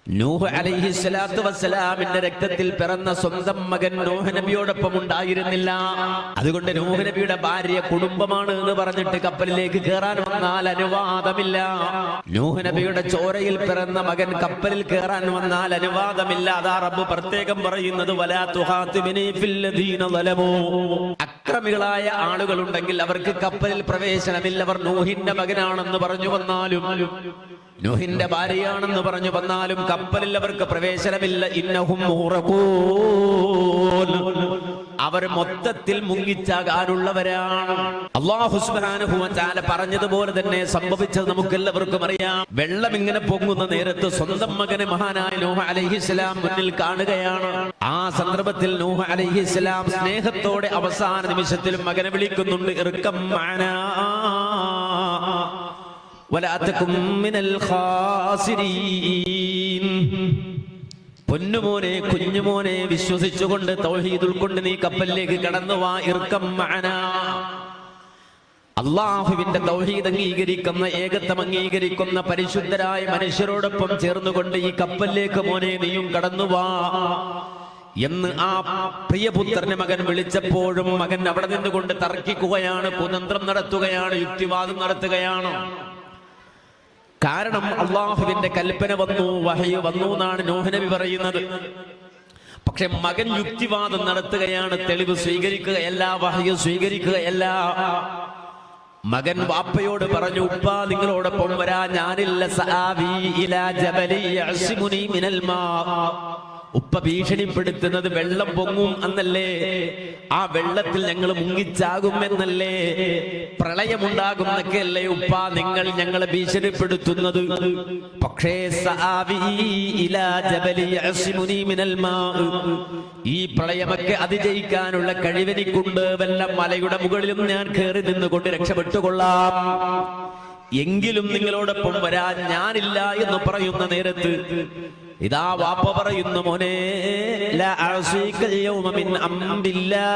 നൂഹ് അലൈഹിസ്സലാത്തു വസ്സലാമിന്റെ രക്തത്തിൽ പിറന്ന സ്വന്തം മകൻ നൂഹ് നബിയോടൊപ്പം ഉണ്ടായിരുന്നില്ല. അതുകൊണ്ട് നൂഹ് നബിയുടെ ഭാര്യ കുടുംബമാണ് എന്ന് പറഞ്ഞിട്ട് കപ്പലിലേക്ക് കയറാൻ വന്നാൽ അനുവാദമില്ല. നൂഹ് നബിയുടെ ചോരയിൽ പിറന്ന മകൻ കപ്പലിൽ കയറാൻ വന്നാൽ അനുവാദമില്ല. അതാ റബ്ബ് പ്രത്യേകം പറയുന്നത്, വലാ തുഹാത്തിബിനി ഫില്ലദീന ളലമൂ. അക്രമികളായ ആളുകളുണ്ടെങ്കിൽ അവർക്ക് കപ്പലിൽ പ്രവേശനമില്ല. അവർ നൂഹിന്റെ മകനാണെന്ന് പറഞ്ഞു വന്നാലും നൂഹിന്റെ ഭാര്യയാണെന്ന് പറഞ്ഞു വന്നാലും കപ്പലിൽ അവർക്ക് പ്രവേശനമില്ല. ഇന്നഹും മുഗ്റഖൂൻ. അവർ മൊത്തത്തിൽ മുങ്ങിച്ചാകാനുള്ളവരാണ്. അല്ലാഹു സുബ്ഹാനഹു വ തആല പറഞ്ഞതുപോലെ തന്നെ സംഭവിച്ചത് നമുക്കെല്ലാവർക്കും അറിയാം. വെള്ളം ഇങ്ങനെ പൊങ്ങുന്ന നേരത്ത് സ്വന്തം മകനെ മഹാനായ നൂഹ് അലൈഹിസ്സലാം മുന്നിൽ കാണുകയാണ്. ആ സന്ദർഭത്തിൽ നൂഹ് അലൈഹിസ്സലാം സ്നേഹത്തോടെ അവസാന നിമിഷത്തിലും മകനെ വിളിക്കുന്നുണ്ട്, ഇർകം മഅനാ വലാ തകും മിനൽ ഖാസിരീൻ. പൊന്നുമോനെ, കുഞ്ഞുമോനെ, വിശ്വസിച്ചുകൊണ്ട് തൗഹീദ് ഉൾക്കൊണ്ട് നീ കപ്പലിലേക്ക് കടന്നു വാ. ഇർകം മഅനാ. അല്ലാഹുവിന്റെ തൗഹീദ് അംഗീകരിക്കുന്ന, ഏകത്വം അംഗീകരിക്കുന്ന പരിശുദ്ധരായ മനുഷ്യരോടൊപ്പം ചേർന്നുകൊണ്ട് ഈ കപ്പലിലേക്ക് മോനെ നീയും കടന്നു വാ എന്ന് ആ പ്രിയപുത്രനെ മകൻ വിളിച്ചപ്പോഴും മകൻ അവിടെ നിന്നുകൊണ്ട് തർക്കിക്കുകയാണ്, കുതന്ത്രം നടത്തുകയാണ്, യുക്തിവാദം നടത്തുകയാണ്. കാരണം അള്ളാഹുവിന്റെ കൽപ്പന വന്നു, വഹയ് വന്നു എന്നാണ് നൂഹ് നബി പറയുന്നത്. പക്ഷെ മകൻ യുക്തിവാദം നടത്തുകയാണ്, തെളിവ് സ്വീകരിക്കുകയല്ല, വഹയ് സ്വീകരിക്കുകയല്ല. മകൻ വാപ്പയോട് പറഞ്ഞു, ഉപ്പാ നിങ്ങളോടൊപ്പം വരാ, ഞാനില്ല. സആവി ഇലാ ജബലി യഅ്സിമുനി മിനൽ മാ. ഉപ്പ ഭീഷണിപ്പെടുത്തുന്നത് വെള്ളം പൊങ്ങും എന്നല്ലേ, ആ വെള്ളത്തിൽ ഞങ്ങൾ മുങ്ങിച്ചാകും എന്നല്ലേ, പ്രളയമുണ്ടാകുന്നൊക്കെ അല്ലേ ഉപ്പ നിങ്ങൾ ഞങ്ങളെ ഭീഷണിപ്പെടുത്തുന്നത്. പക്ഷേ സആവി ഇലാ ജബലി യഅ്സിമുനി മിനൽ മാ, ഈ പ്രളയമൊക്കെ അതിജയിക്കാനുള്ള കഴിവെനിക്കുണ്ട്. വല്ല മലയുടെ മുകളിലും ഞാൻ കയറി നിന്നുകൊണ്ട് രക്ഷപ്പെട്ടുകൊള്ളാം. എങ്കിലും നിങ്ങളോടൊപ്പം വരാൻ ഞാനില്ല എന്ന് പറയുന്ന നേരത്ത് ഇതാ വാപ്പ പറയുന്നു, മോനെ ലാ അഅ്സീകൽ യൗമ മിൻ അംരില്ലാഹ്.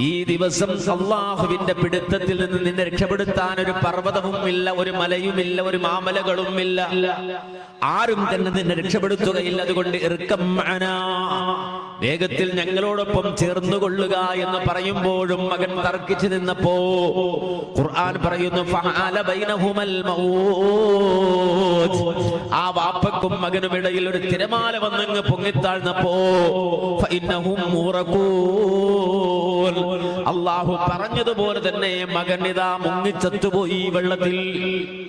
ഈ ദിവസം അല്ലാഹുവിന്റെ പിടുത്തത്തിൽ നിന്ന് നിന്നെ രക്ഷപ്പെടുത്താൻ ഒരു പർവ്വതവും ഇല്ല, ഒരു മലയുമില്ല, ഒരു മാമലകളും ഇല്ല, ആരും തന്നെ നിന്നെ രക്ഷപ്പെടുത്തുകയില്ല. അതുകൊണ്ട് ഇർകം മഅനാ, വേഗത്തിൽ ഞങ്ങളോടൊപ്പം ചേർന്നുകൊള്ളുക എന്ന് പറയുമ്പോഴും മകൻ തർക്കിച്ചു നിന്നപ്പോ ഖുർആൻ പറയുന്നു, ഫഅല ബൈനഹുമൽ മൗജ്. ആ വാപ്പക്കും മകനും ഇടയിൽ ഒരു തിരമാല വന്നങ്ങ് പൊങ്ങിത്താഴ്ന്നപ്പോ ഫഇന്നഹും മുഗ്റഖൂൻ. അല്ലാഹു പറഞ്ഞതുപോലെ തന്നെ മകൻ ഇതാ മുങ്ങിച്ചത്തുപോയി വെള്ളത്തിൽ.